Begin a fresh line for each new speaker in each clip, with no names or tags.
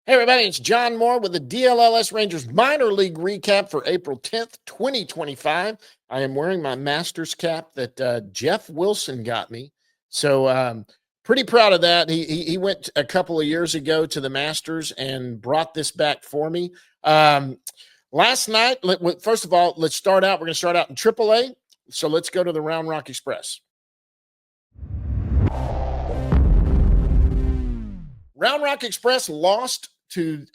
Hey, everybody, it's John Moore with the DLLS Rangers minor league recap for April 10th, 2025. I am wearing my Masters cap that Jeff Wilson got me. So, pretty proud of that. He went a couple of years ago to the Masters and brought this back for me. Um, Last night, first of all, let's start out. We're going to start out in AAA. So, let's go to the Round Rock Express. Round Rock Express lost to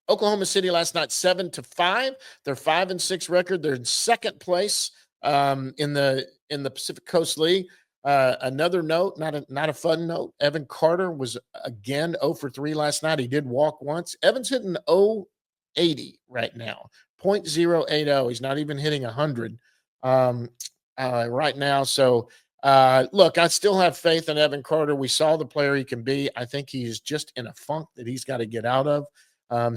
Oklahoma City last night, 7-5. They're 5-6 record. They're in second place in the Pacific Coast League. Another note, not a fun note. Evan Carter was again 0 for 3 last night. He did walk once. Evan's hitting 080 right now, .080. He's not even hitting 100 right now. So look, I still have faith in Evan Carter. We saw the player he can be. I think he is just in a funk that he's got to get out of.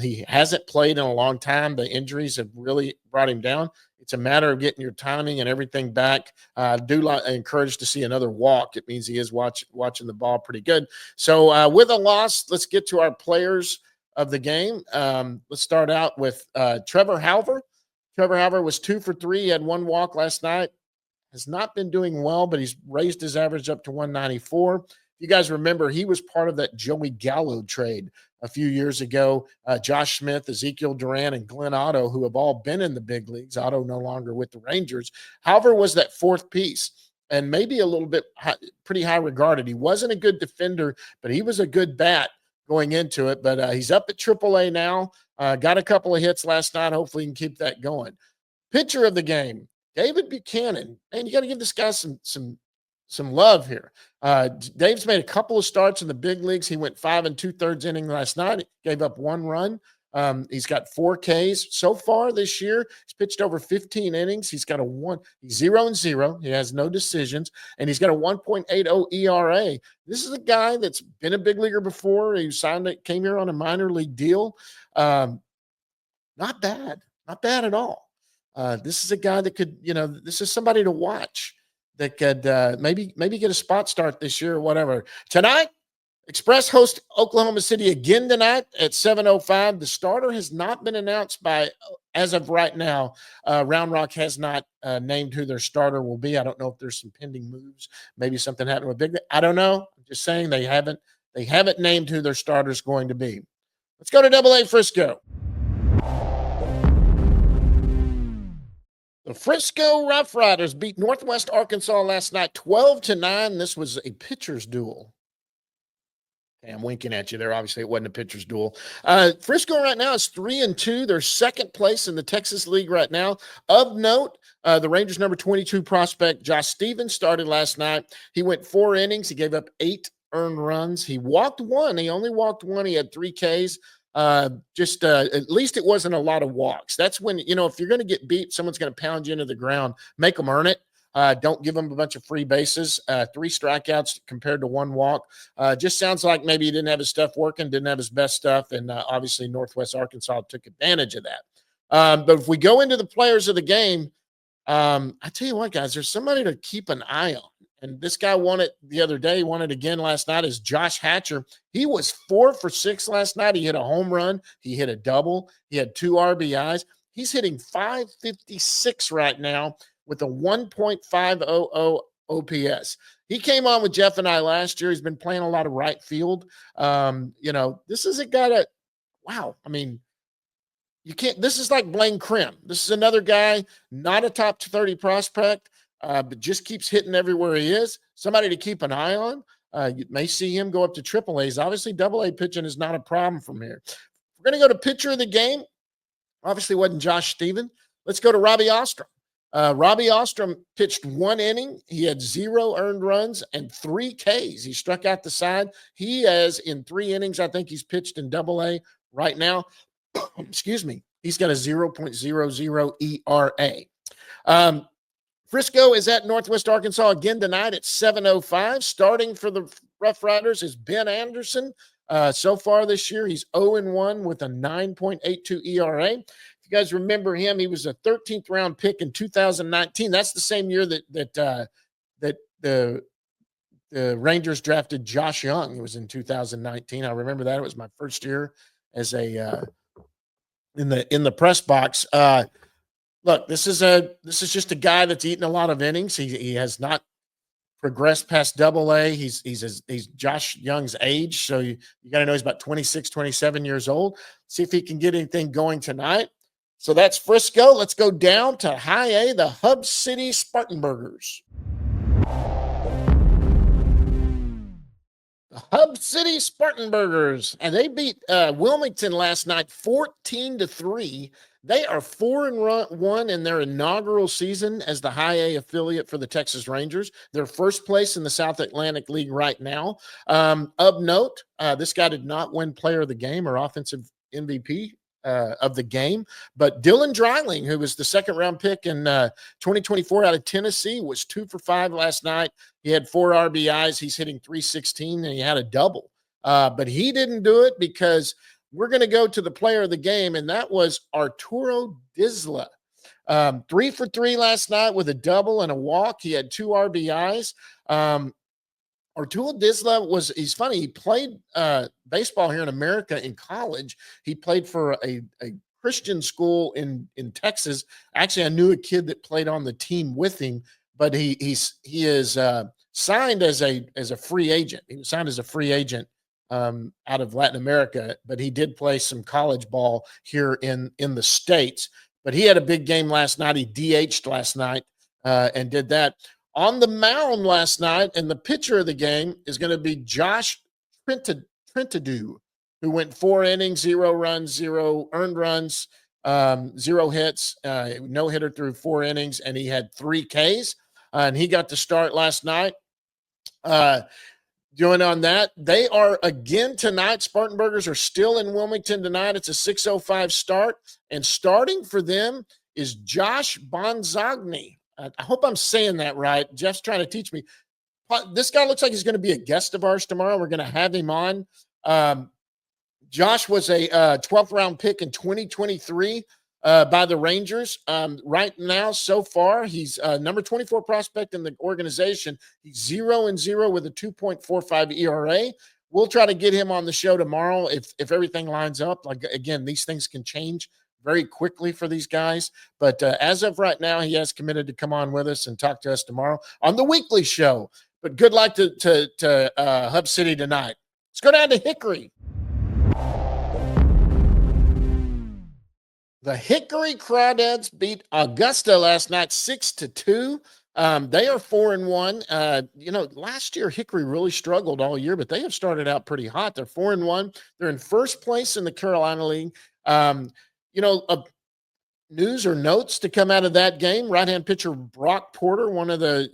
He hasn't played in a long time. The injuries have really brought him down. It's a matter of getting your timing and everything back. I encourage to see another walk. It means he is watching the ball pretty good. So with a loss, let's get to our players of the game. Let's start out with Trevor Halver. Trevor Halver was 2 for 3. He had one walk last night. Has not been doing well, but he's raised his average up to 194. You guys remember he was part of that Joey Gallo trade a few years ago. Josh Smith, Ezekiel Duran, and Glenn Otto, who have all been in the big leagues. Otto no longer with the Rangers. Halver was that fourth piece and maybe a little bit pretty high regarded. He wasn't a good defender, but he was a good bat going into it. But he's up at AAA now. Got a couple of hits last night. Hopefully he can keep that going. Pitcher of the game, David Buchanan. Man, you got to give this guy some love here. Dave's made a couple of starts in the big leagues. He went 5 2/3 inning last night. He gave up one run. He's got 4 Ks so far this year. He's pitched over 15 innings. He's got he's 0-0. He has no decisions, and he's got a 1.80 ERA. This is a guy that's been a big leaguer before. He came here on a minor league deal. Not bad at all. This is a guy that could, this is somebody to watch that could maybe get a spot start this year or whatever. Tonight, Express host Oklahoma City again tonight at 7:05. The starter has not been announced as of right now. Round Rock has not named who their starter will be. I don't know if there's some pending moves. Maybe something happened with Big. I don't know. I'm just saying they haven't named who their starter is going to be. Let's go to AA Frisco. The Frisco Rough Riders beat Northwest Arkansas last night 12-9. This was a pitcher's duel. Okay, I'm winking at you there. Obviously, it wasn't a pitcher's duel. Frisco right now is 3-2. They're second place in the Texas League right now. Of note, the Rangers' number 22 prospect, Josh Stevens, started last night. He went 4 innings. He gave up 8 earned runs. He walked 1. He only walked 1. He had 3 Ks. At least it wasn't a lot of walks. That's when, if you're going to get beat, someone's going to pound you into the ground, make them earn it. Don't give them a bunch of free bases. 3 strikeouts compared to 1 walk. Just sounds like maybe he didn't have his stuff working, didn't have his best stuff. And obviously Northwest Arkansas took advantage of that. But if we go into the players of the game, I tell you what, guys, there's somebody to keep an eye on. And this guy won it the other day. He won it again last night. Is Josh Hatcher. He was 4 for 6 last night. He hit a home run. He hit a double. He had 2 RBIs. He's hitting .556 right now with a 1.500 OPS. He came on with Jeff and I last year. He's been playing a lot of right field. This is a guy that, wow. I mean, this is like Blaine Krim. This is another guy, not a top 30 prospect. But just keeps hitting everywhere he is. Somebody to keep an eye on. You may see him go up to triple A's. Obviously, double A pitching is not a problem from here. We're going to go to pitcher of the game. Obviously, wasn't Josh Stephen. Let's go to Robbie Ostrom. Robbie Ostrom pitched 1 inning. He had 0 earned runs and 3 Ks. He struck out the side. He has, in 3 innings, I think he's pitched in double A right now. Excuse me. He's got a 0.00 ERA. Frisco is at Northwest Arkansas again tonight at 7:05. Starting for the Rough Riders is Ben Anderson. So far this year, he's 0-1 with a 9.82 ERA. If you guys remember him, he was a 13th round pick in 2019. That's the same year that the Rangers drafted Josh Young. It was in 2019. I remember that. It was my first year in the press box. Look, this is just a guy that's eaten a lot of innings. He has not progressed past double A. He's Josh Young's age. So you got to know he's about 26, 27 years old. See if he can get anything going tonight. So that's Frisco. Let's go down to high A, the Hub City Spartanburgers. The Hub City Spartanburgers, and they beat Wilmington last night 14-3. They are 4-1 in their inaugural season as the high A affiliate for the Texas Rangers. They're first place in the South Atlantic League right now. Of note, this guy did not win Player of the Game or Offensive MVP of the game, but Dylan Dreiling, who was the second-round pick in 2024 out of Tennessee, was 2 for 5 last night. He had 4 RBIs. He's hitting .316, and he had a double. But he didn't do it because we're going to go to the player of the game, and that was Arturo Disla. 3 for 3 last night with a double and a walk. He had 2 RBIs. Arturo Disla he's funny. He played baseball here in America in college. He played for a Christian school in Texas. Actually, I knew a kid that played on the team with him, but he is signed as a free agent. He was signed as a free agent out of Latin America, but he did play some college ball here in the States. But he had a big game last night. He DH'd last night and did that. On the mound last night, and the pitcher of the game is going to be Josh Trentadue, who went 4 innings, 0 runs, 0 earned runs, 0 hits, no hitter through 4 innings, and he had 3 Ks. And he got to start last night. Doing on that, they are again tonight. Spartanburgers are still in Wilmington tonight. It's a 6:05 start, and starting for them is Josh Bonzogny. I hope I'm saying that right. Jeff's trying to teach me. This guy looks like he's going to be a guest of ours tomorrow. We're going to have him on. Josh was a 12th round pick in 2023 by the Rangers. Right now, so far, he's number 24 prospect in the organization. He's 0-0 with a 2.45 ERA. We'll try to get him on the show tomorrow if everything lines up. Like, again, these things can change very quickly for these guys. But as of right now, he has committed to come on with us and talk to us tomorrow on the weekly show. But good luck to Hub City tonight. Let's go down to Hickory. The Hickory Crawdads beat Augusta last night 6-2. They are 4-1. Last year Hickory really struggled all year, but they have started out pretty hot. They're 4-1. They're in first place in the Carolina League. News or notes to come out of that game. Right-hand pitcher Brock Porter, one of the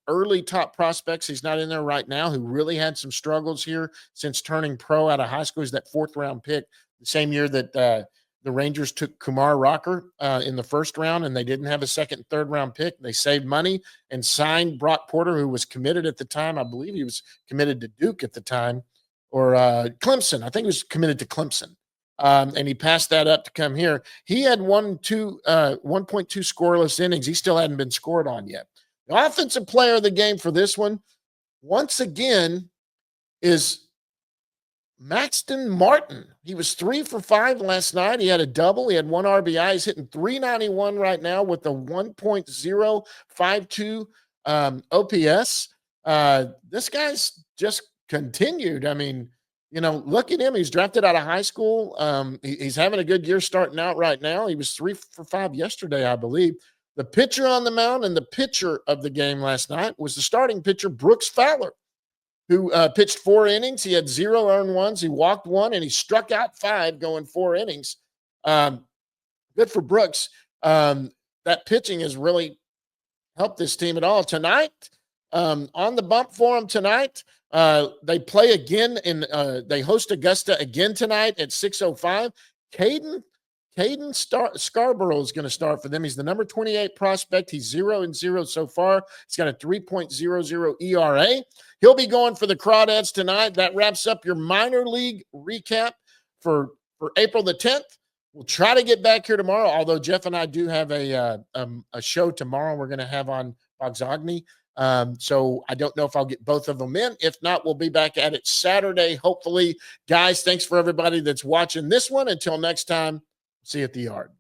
early top prospects. He's not in there right now. Who really had some struggles here since turning pro out of high school. He's that 4th round pick, the same year that the Rangers took Kumar Rocker in the 1st round, and they didn't have a 2nd and 3rd round pick. They saved money and signed Brock Porter, who was committed at the time. I believe he was committed to Duke at the time, or Clemson. I think he was committed to Clemson. And he passed that up to come here. He had 1.2 scoreless innings. He still hadn't been scored on yet. The offensive player of the game for this one, once again, is Maxton Martin. He was 3 for 5 last night. He had a double. He had 1 RBI. He's hitting .391 right now with a 1.052 OPS. This guy's just continued. I mean, look at him. He's drafted out of high school. He's having a good year starting out right now. He was 3 for 5 yesterday, I believe. The pitcher on the mound and the pitcher of the game last night was the starting pitcher, Brooks Fowler, who pitched 4 innings. He had 0 earned runs. He walked 1, and he struck out 5 going 4 innings. Good for Brooks. That pitching has really helped this team at all. Tonight, on the bump for them tonight, they play again they host Augusta again tonight at 6:05. Caden Scarborough is going to start for them. He's the number 28 prospect. He's 0-0 so far. He's got a 3.00 ERA. He'll be going for the Crawdads tonight. That wraps up your minor league recap for April the 10th. We'll try to get back here tomorrow, although Jeff and I do have a show tomorrow we're going to have on Bonzogny. So I don't know if I'll get both of them in. If not, we'll be back at it Saturday, hopefully. Guys, thanks for everybody that's watching this one. Until next time, see you at the yard.